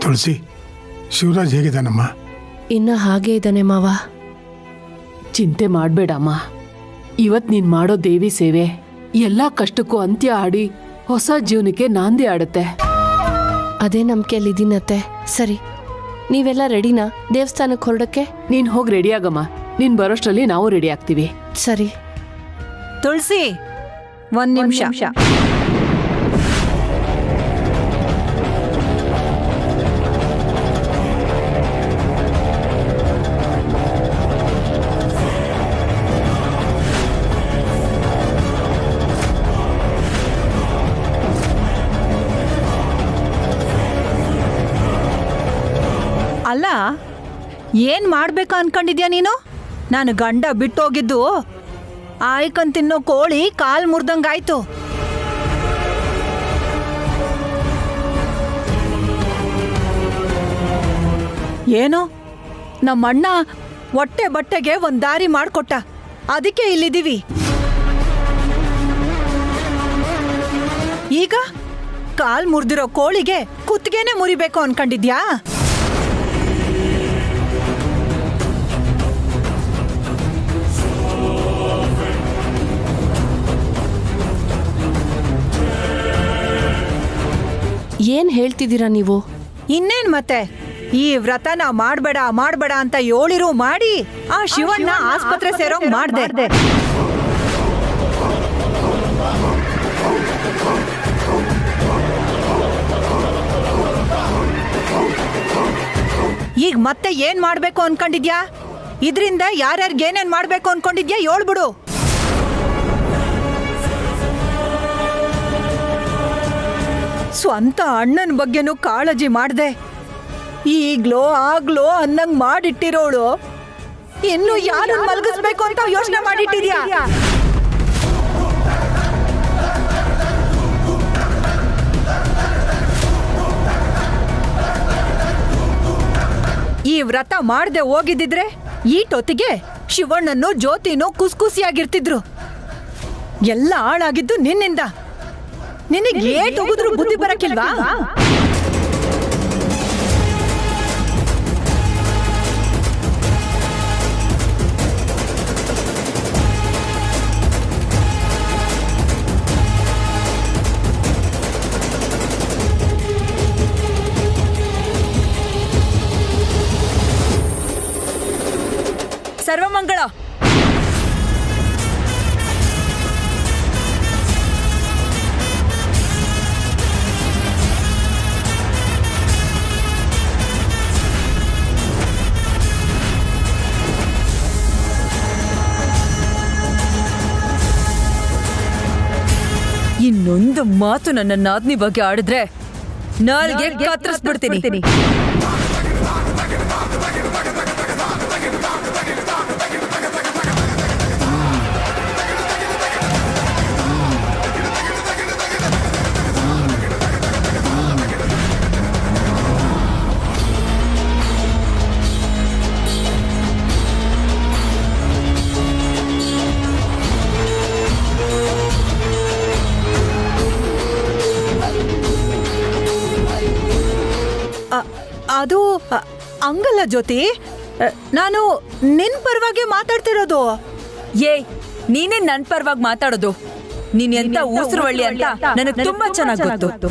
ತುಳಸಿ, ಶಿವರಾಜ್ ಹೇಗಿದ್ದಾನಮ್ಮ? ಇನ್ನ ಹಾಗೆ ಇದ್ದಾನೆ ಮಾವ. ಚಿಂತೆ ಮಾಡ್ಬೇಡಮ್ಮ. ಇವತ್ ನೀನ್ ಮಾಡೋ ದೇವಿ ಸೇವೆ ಎಲ್ಲಾ ಕಷ್ಟಕ್ಕೂ ಅಂತ್ಯ ಆಡಿ ಹೊಸ ಜೀವನಕ್ಕೆ ನಾಂದಿ ಆಡುತ್ತೆ. ಅದೇ ನಂಬಿಕೆಯಲ್ಲಿದ್ದೀನತ್ತೆ. ಸರಿ, ನೀವೆಲ್ಲ ರೆಡಿನಾ ದೇವಸ್ಥಾನಕ್ಕೆ ಹೊರಡಕ್ಕೆ? ನೀನ್ ಹೋಗಿ ರೆಡಿ ಆಗಮ್ಮ. ನೀನ್ ಬರೋಷ್ಟರಲ್ಲಿ ನಾವು ರೆಡಿ ಆಗ್ತೀವಿ. ಸರಿ. ತುಳಸಿ, ಒಂದ್ ನಿಮಿಷ. ಅಲ್ಲ, ಏನ್ ಮಾಡ್ಬೇಕು ಅನ್ಕೊಂಡಿದ್ಯಾ ನೀನು? ನಾನು ಗಂಡ ಬಿಟ್ಟೋಗಿದ್ದು ಆಯ್ಕನ್ ತಿನ್ನೋ ಕೋಳಿ ಕಾಲ್ ಮುರ್ದಂಗಾಯ್ತು. ಏನೋ ನಮ್ಮಣ್ಣ ಹೊಟ್ಟೆ ಬಟ್ಟೆಗೆ ಒಂದ್ ದಾರಿ ಮಾಡ್ಕೊಟ್ಟ, ಅದಕ್ಕೆ ಇಲ್ಲಿದ್ದೀವಿ. ಈಗ ಕಾಲ್ ಮುರ್ದಿರೋ ಕೋಳಿಗೆ ಕುತ್ತಿಗೆನೆ ಮುರಿಬೇಕು ಅನ್ಕೊಂಡಿದ್ಯಾ? ಏನ್ ಹೇಳ್ತಿದ್ದೀರಾ ನೀವು? ಇನ್ನೇನ್ ಮತ್ತೆ, ಈ ವ್ರತನ ಮಾಡ್ಬೇಡ ಮಾಡ್ಬೇಡ ಅಂತ ಹೇಳಿರು ಮಾಡಿ ಆ ಶಿವಣ್ಣ ಆಸ್ಪತ್ರೆ ಸೇರೋಂಗ್ ಮಾಡ್ದೆ. ಈಗ ಮತ್ತೆ ಏನ್ ಮಾಡ್ಬೇಕು ಅನ್ಕೊಂಡಿದ್ಯಾ? ಇದ್ರಿಂದ ಯಾರ್ಯಾರಿಗೇನೇನ್ ಮಾಡ್ಬೇಕು ಅನ್ಕೊಂಡಿದ್ಯಾ ಹೇಳ್ಬಿಡು. ಸ್ವಂತ ಅಣ್ಣನ ಬಗ್ಗೆನೂ ಕಾಳಜಿ ಮಾಡ್ದೆ ಈಗ್ಲೋ ಆಗ್ಲೋ ಅನ್ನಂಗ್ ಮಾಡಿಟ್ಟಿರೋಳು ಇನ್ನು ಯಾರನ್ನ ಮಲಗಿಸ್ಬೇಕು ಅಂತ ಯೋಚನೆ ಮಾಡಿಟ್ಟಿದ್ಯಾ? ಈ ವ್ರತ ಮಾಡ್ದೆ ಹೋಗಿದ್ದಿದ್ರೆ ಈಟೊತ್ತಿಗೆ ಶಿವಣ್ಣನ್ನು ಜ್ಯೋತಿನೂ ಕುಸ್ಕುಸಿಯಾಗಿರ್ತಿದ್ರು. ಎಲ್ಲ ಹಾಳಾಗಿದ್ದು ನಿನ್ನಿಂದ. ನಿನಗೆ ಏಟ್ ಹೋಗಿದ್ರು ಬುದ್ಧಿ ಬರಕ್ಕಿಲ್ವಾ? ಸರ್ವಮಂಗಳ. ಇನ್ನೊಂದು ಮಾತು ನನ್ನ ನಾದ್ನಿ ಬಗ್ಗೆ ಆಡಿದ್ರೆ ನಾಲ್ಗೆ ಕತ್ತರಿಸ್ಬಿಡ್ತೀನಿ. ಅದು ಹಂಗಲ್ಲ ಜ್ಯೋತಿ, ನಾನು ನಿನ್ ಪರವಾಗಿ ಮಾತಾಡ್ತಿರೋದು. ಏಯ್, ನೀನೇ ನನ್ ಪರವಾಗಿ ಮಾತಾಡೋದು? ನೀನ್ ಎಂತ ಊಸರು ಒಳ್ಳಿ ಅಂತ ನನಗೆ ತುಂಬಾ ಚೆನ್ನಾಗಿ ಗೊತ್ತು.